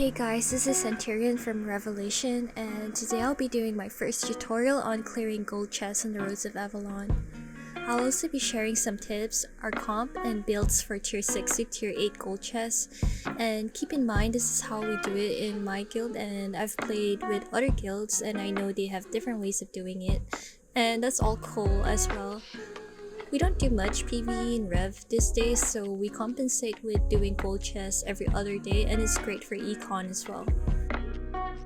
Hey guys, this is Centurion from Revelation, and today I'll be doing my first tutorial on clearing gold chests on the roads of Avalon. I'll also be sharing some tips, our comp, and builds for tier 6 to tier 8 gold chests. And keep in mind, this is how we do it in my guild, and I've played with other guilds and I know they have different ways of doing it, and that's all cool as well. We don't do much PvE in Rev these days, so we compensate with doing gold chests every other day, and it's great for econ as well.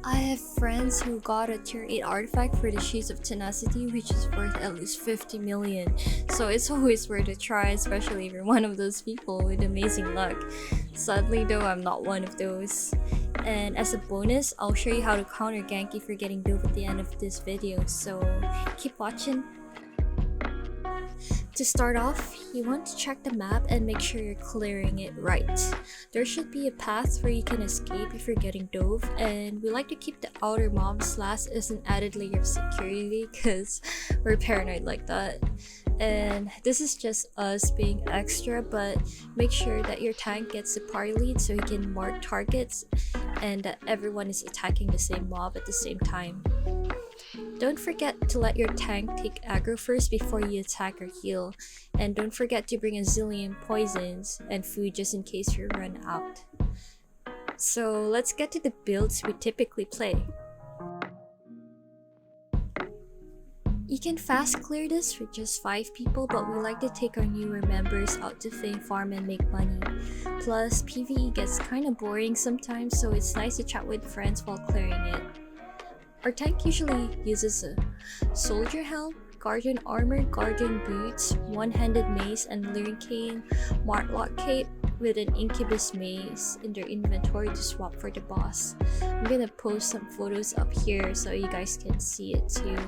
I have friends who got a tier 8 artifact for the Shoes of Tenacity, which is worth at least 50 million, so it's always worth a try, especially if you're one of those people with amazing luck. Sadly though, I'm not one of those. And as a bonus, I'll show you how to counter-gank if you're getting dove at the end of this video, so keep watching. To start off, you want to check the map and make sure you're clearing it right. There should be a path where you can escape if you're getting dove, and we like to keep the outer mobs last as an added layer of security because we're paranoid like that. And this is just us being extra, but make sure that your tank gets the party lead so you can mark targets and that everyone is attacking the same mob at the same time. Don't forget to let your tank take aggro first before you attack or heal, and don't forget to bring a zillion poisons and food just in case you run out. So let's get to the builds we typically play. You can fast clear this with just 5 people, but we like to take our newer members out to fame farm and make money. Plus, PvE gets kinda boring sometimes, so it's nice to chat with friends while clearing it. Our tank usually uses a soldier helm, guardian armor, guardian boots, one-handed mace and lyric cane, martlock cape with an incubus mace in their inventory to swap for the boss. I'm gonna post some photos up here so you guys can see it too.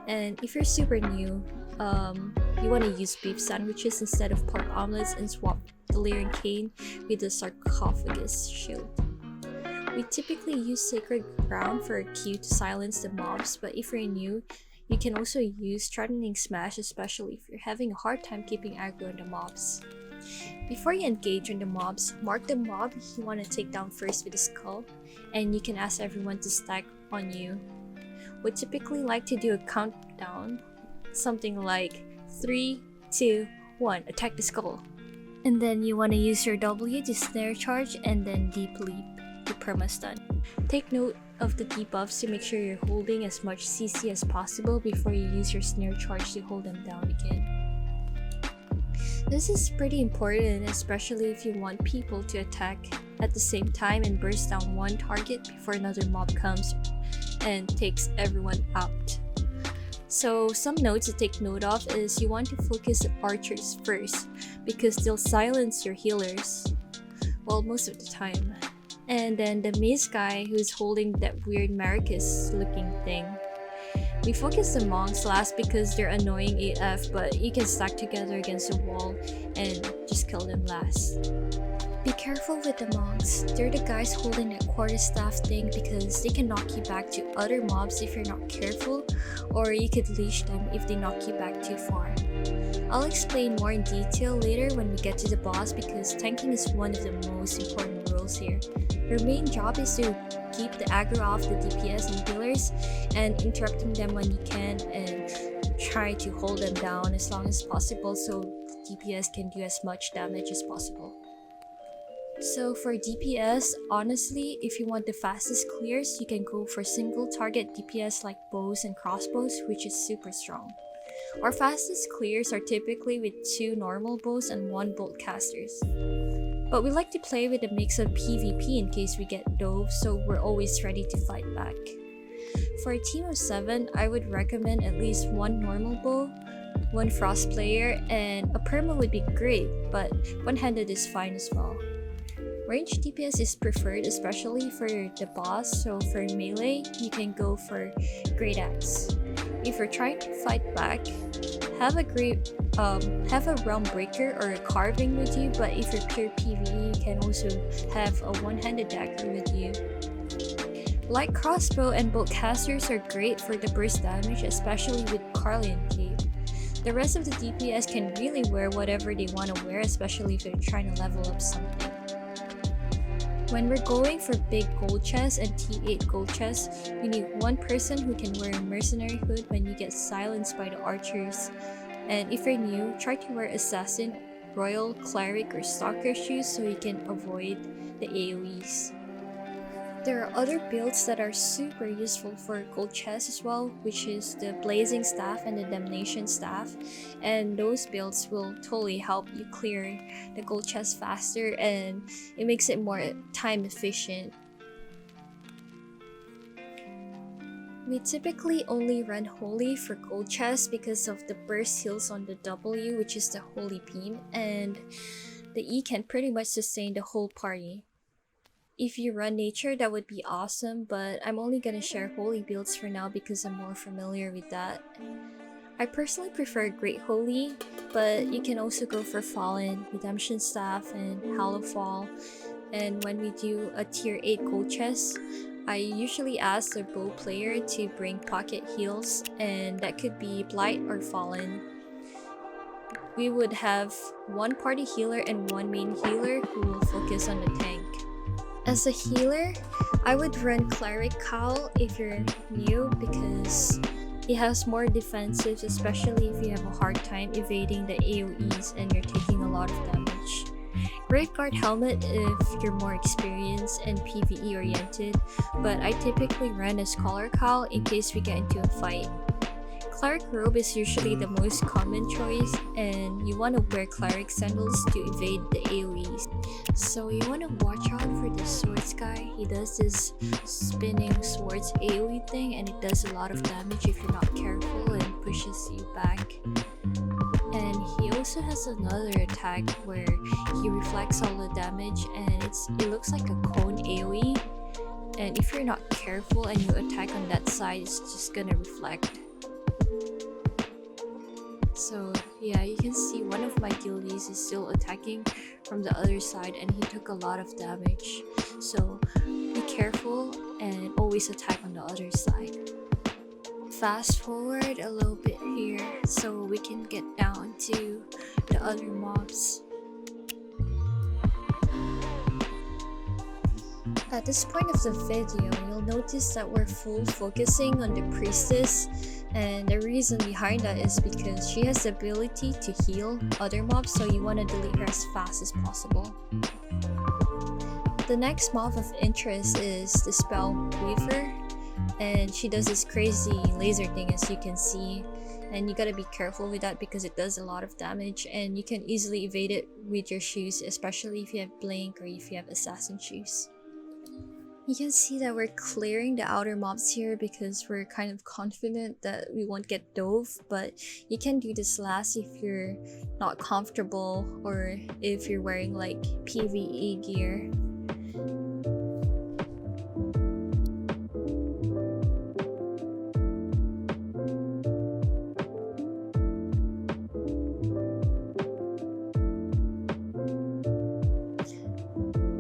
And if you're super new, you want to use beef sandwiches instead of pork omelets and swap the lyric cane with the sarcophagus shield. We typically use Sacred Ground for a Q to silence the mobs, but if you're new, you can also use Threatening Smash, especially if you're having a hard time keeping aggro on the mobs. Before you engage on the mobs, mark the mob you want to take down first with a skull, and you can ask everyone to stack on you. We typically like to do a countdown, something like 3, 2, 1, attack the skull. And then you want to use your W to snare charge and then deep leap to perma-stun. Take note of the debuffs to make sure you're holding as much CC as possible before you use your snare charge to hold them down again. This is pretty important, especially if you want people to attack at the same time and burst down one target before another mob comes and takes everyone out. So some notes to take note of is you want to focus on archers first because they'll silence your healers, well, most of the time. And then the mace guy who's holding that weird Maracus looking thing. We focus the monks last because they're annoying AF, but you can stack together against a wall and just kill them last. Be careful with the monks. They're the guys holding that quarterstaff thing because they can knock you back to other mobs if you're not careful, or you could leash them if they knock you back too far. I'll explain more in detail later when we get to the boss because tanking is one of the most important roles here. Your main job is to keep the aggro off the DPS and healers and interrupting them when you can and try to hold them down as long as possible so the DPS can do as much damage as possible. So for DPS, honestly, if you want the fastest clears, you can go for single target DPS like bows and crossbows, which is super strong. Our fastest clears are typically with 2 normal bows and 1 bolt casters. But we like to play with a mix of PvP in case we get dove, so we're always ready to fight back. For a team of 7, I would recommend at least 1 normal bow, 1 frost player, and a perma would be great, but one-handed is fine as well. Ranged DPS is preferred, especially for the boss, so for melee, you can go for Great Axe. If you're trying to fight back, have a realm breaker or a carving with you, but if you're pure PvE, you can also have a one-handed dagger with you. Light crossbow and bolt casters are great for the burst damage, especially with Carlian Cape. The rest of the DPS can really wear whatever they want to wear, especially if they're trying to level up something. When we're going for big gold chests and T8 gold chests, you need one person who can wear a mercenary hood when you get silenced by the archers. And if you're new, try to wear assassin, royal, cleric, or stalker shoes so you can avoid the AoEs. There are other builds that are super useful for gold chests as well, which is the blazing staff and the damnation staff, and those builds will totally help you clear the gold chest faster, and it makes it more time efficient. We typically only run Holy for gold chests because of the burst heals on the W, which is the Holy Beam, and the E can pretty much sustain the whole party. If you run Nature, that would be awesome, but I'm only gonna share Holy builds for now because I'm more familiar with that. I personally prefer Great Holy, but you can also go for Fallen, Redemption Staff, and Hallow Fall. And when we do a tier 8 gold chest, I usually ask the bow player to bring pocket heals, and that could be Blight or Fallen. We would have one party healer and one main healer who will focus on the tank. As a healer, I would run Cleric Cowl if you're new because it has more defensives, especially if you have a hard time evading the AoEs and you're taking a lot of damage. Graveguard Helmet if you're more experienced and PvE oriented, but I typically run a Scholar Cowl in case we get into a fight. Cleric Robe is usually the most common choice, and you want to wear Cleric Sandals to evade the AoEs. So you want to watch out for the swords guy. He does this spinning swords AoE thing, and it does a lot of damage if you're not careful and pushes you back. And he also has another attack where he reflects all the damage, and it looks like a cone AoE. And if you're not careful and you attack on that side, it's just gonna reflect. So yeah, you can see one of my guildies is still attacking from the other side and he took a lot of damage. So be careful and always attack on the other side. Fast forward a little bit here so we can get down to the other mobs. At this point of the video, you'll notice that we're full focusing on the priestess, and the reason behind that is because she has the ability to heal other mobs, so you want to delete her as fast as possible. The next mob of interest is the Spell Weaver, and she does this crazy laser thing as you can see, and you gotta be careful with that because it does a lot of damage and you can easily evade it with your shoes, especially if you have Blink or if you have Assassin shoes. You can see that we're clearing the outer mobs here because we're kind of confident that we won't get dove, but you can do this last if you're not comfortable or if you're wearing like PvE gear.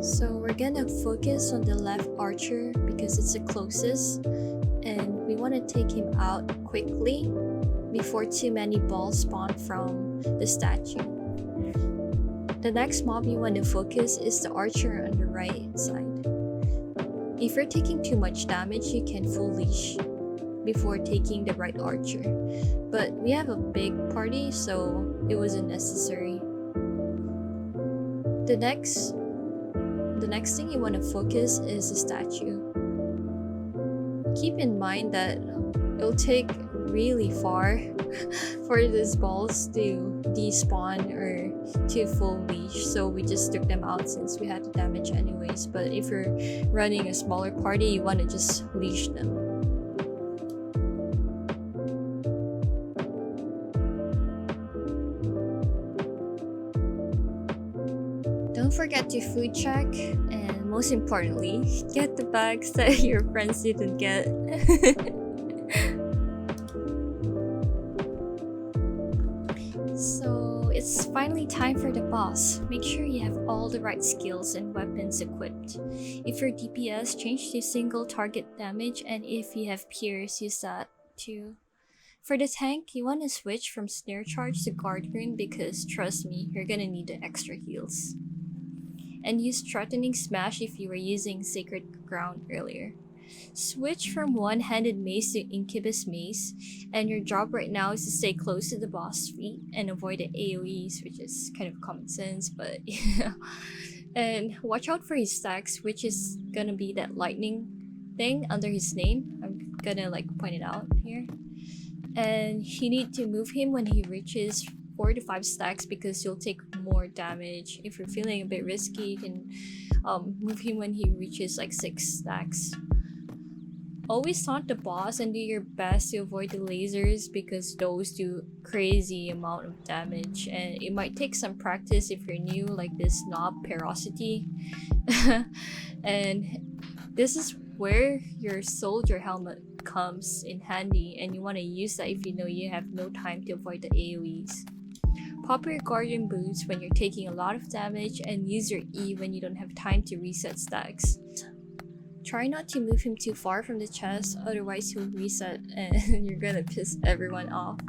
So we're gonna focus on the left archer because it's the closest, and we want to take him out quickly before too many balls spawn from the statue. The next mob you want to focus is the archer on the right side. If you're taking too much damage, you can full leash before taking the right archer, but we have a big party so it wasn't necessary. The next thing you want to focus is the statue. Keep in mind that it'll take really far for these balls to despawn or to full leash, so we just took them out since we had the damage anyways. But if you're running a smaller party, you want to just leash them. Don't forget to food check, and most importantly, get the bags that your friends didn't get. So it's finally time for the boss. Make sure you have all the right skills and weapons equipped. If you're DPS, change to single target damage, and if you have Pierce, use that too. For the tank, you want to switch from Snare Charge to Guard Rune because trust me, you're gonna need the extra heals. and use Threatening Smash if you were using Sacred Ground earlier. Switch from One-Handed Mace to Incubus Mace, and your job right now is to stay close to the boss feet and avoid the AoEs, which is kind of common sense, but yeah. And watch out for his stacks, which is gonna be that lightning thing under his name. I'm gonna like point it out here. And you need to move him when he reaches 4 to 5 stacks because you'll take more damage. If you're feeling a bit risky, you can move him when he reaches like 6 stacks. Always taunt the boss and do your best to avoid the lasers because those do crazy amount of damage, and it might take some practice if you're new, like this knob Ferocity. And this is where your soldier helmet comes in handy, and you want to use that if you know you have no time to avoid the AoEs. Pop your guardian boots when you're taking a lot of damage, and use your E when you don't have time to reset stacks. Try not to move him too far from the chest, otherwise he'll reset and you're gonna piss everyone off.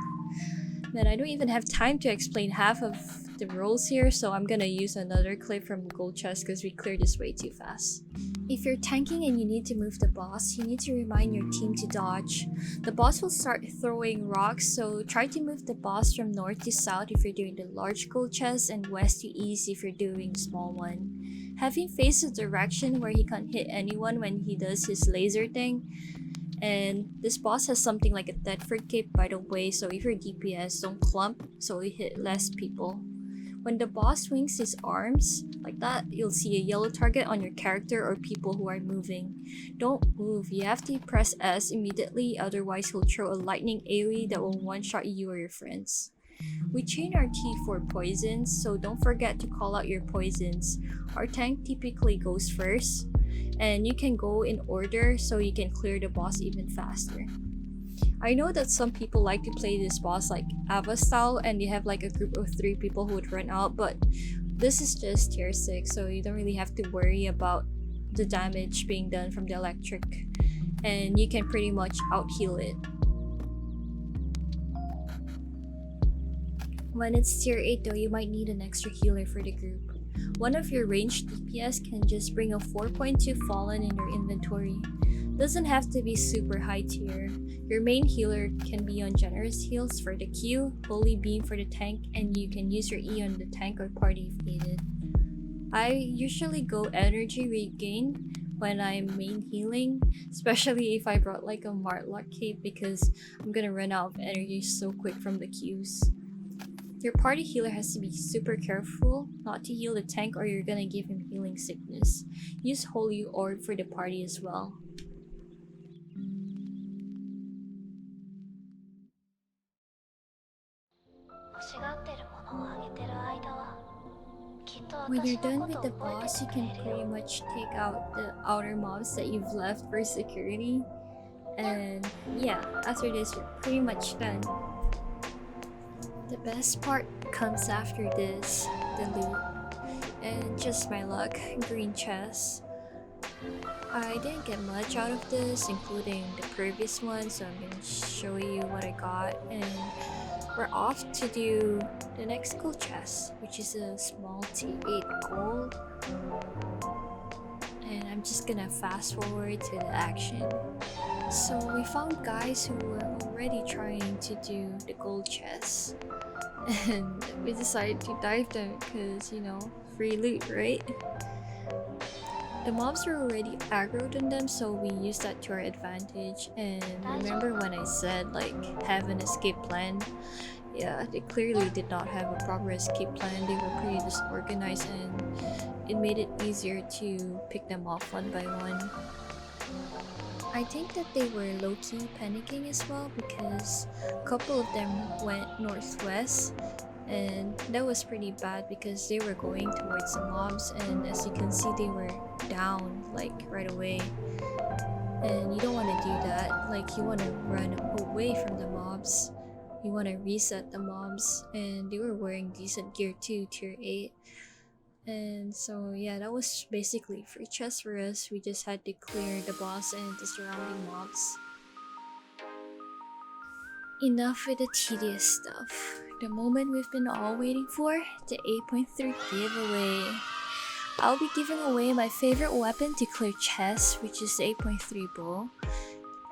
Man, I don't even have time to explain half of the roles here, so I'm gonna use another clip from Gold Chest because we cleared this way too fast. If you're tanking and you need to move the boss, you need to remind your team to dodge. The boss will start throwing rocks, so try to move the boss from north to south if you're doing the large gold chest, and west to east if you're doing the small one. Have him face a direction where he can't hit anyone when he does his laser thing. And this boss has something like a Thetford cape, by the way, so if you're DPS, don't clump so you hit less people. When the boss swings his arms like that, you'll see a yellow target on your character or people who are moving. Don't move, you have to press S immediately, otherwise he'll throw a lightning AoE that will one-shot you or your friends. We chain our T for poisons, so don't forget to call out your poisons. Our tank typically goes first, and you can go in order so you can clear the boss even faster. I know that some people like to play this boss like Ava style, and they have like a group of 3 people who would run out, but this is just tier 6, so you don't really have to worry about the damage being done from the electric, and you can pretty much out heal it. When it's tier 8 though, you might need an extra healer for the group. One of your ranged DPS can just bring a 4.2 Fallen in your inventory. Doesn't have to be super high tier. Your main healer can be on generous heals for the Q, holy beam for the tank, and you can use your E on the tank or party if needed. I usually go energy regain when I'm main healing, especially if I brought like a Martlock cape because I'm gonna run out of energy so quick from the Qs. Your party healer has to be super careful not to heal the tank or you're gonna give him healing sickness. Use Holy Orb for the party as well. When you're done with the boss, you can pretty much take out the outer mobs that you've left for security. And yeah, after this, you're pretty much done. The best part comes after this, the loot. And just my luck, green chest. I didn't get much out of this, including the previous one, so I'm gonna show you what I got. And we're off to do the next gold chest, which is a small T8 gold. And I'm just gonna fast forward to the action. So we found guys who were already trying to do the gold chest, and we decided to dive them because, you know, free loot, right? The mobs were already aggroed on them, so we used that to our advantage. And remember when I said like have an escape plan? Yeah, they clearly did not have a proper escape plan. They were pretty disorganized, and it made it easier to pick them off one by one. I think that they were low-key panicking as well because a couple of them went northwest, and that was pretty bad because they were going towards the mobs, and as you can see they were down like right away, and you don't want to do that. Like, you want to run away from the mobs, you want to reset the mobs, and they were wearing decent gear too, tier 8. And so yeah, that was basically free chest for us. We just had to clear the boss and the surrounding mobs. Enough with the tedious stuff. The moment we've been all waiting for, the 8.3 giveaway. I'll be giving away my favorite weapon to clear chests, which is the 8.3 bow.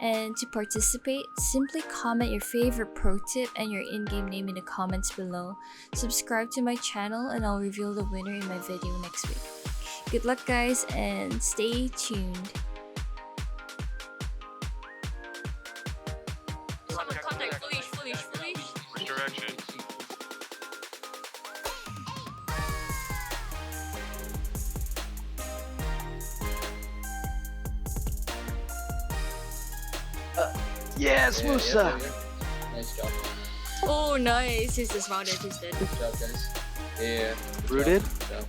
And to participate, simply comment your favorite pro tip and your in-game name in the comments below. Subscribe to my channel and I'll reveal the winner in my video next week. Good luck guys and stay tuned. Contact, foolish. Redirection. Yes, Musa! Nice job. Oh nice, he's dismounted, he's dead. Good job, guys. Yeah. Rooted? Good job.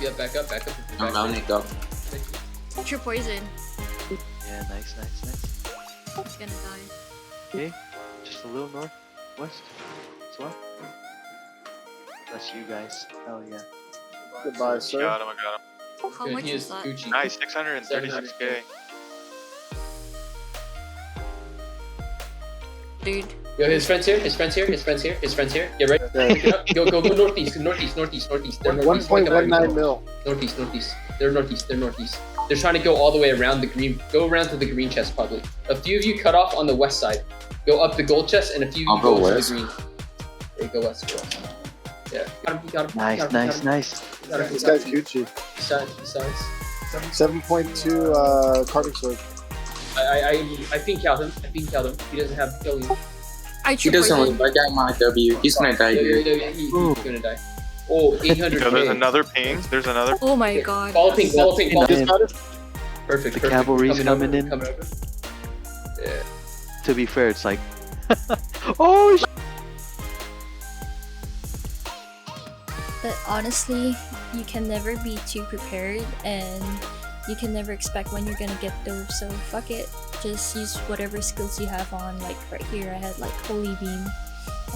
Yep, back up. I'm down it, go. Thank you. True poison. Yeah, nice. He's gonna die. Okay, just a little northwest as well. That's you guys. Hell yeah. Goodbye, sir. Got him, I got him. How Good, much he is is that? Gucci. Nice, 636k. Dude. Yo, his friends here. Get ready. Pick it up. Go northeast. They're northeast. They're northeast. 1.19 mil. Northeast. They're northeast. They're trying to go all the way around the green. Go around to the green chest probably. A few of you cut off on the west side. Go up the gold chest and a few of you I'll go go to west. the green. There you go west. Yeah. Got him. Nice. This guy's Gucci. Besides. 7.2 carving sword. I pink out him. He doesn't have killing. I He true doesn't poison. want that guy my W. He's gonna die here. He's gonna die. Oh, 800k. So there's another ping. There's another. Oh my god. Follow pink. In. Perfect. The cavalry's coming in. Coming over. Yeah. To be fair, it's like... oh, But honestly, you can never be too prepared and you can never expect when you're gonna get those, so fuck it. Just use whatever skills you have on. Like right here I had like Holy Beam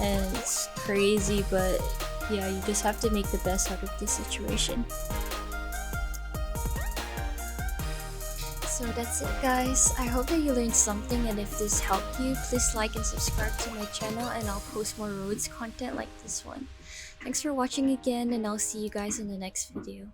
and it's crazy, but yeah, you just have to make the best out of this situation. So that's it guys, I hope that you learned something, and if this helped you, please like and subscribe to my channel and I'll post more roads content like this one. Thanks for watching again and I'll see you guys in the next video.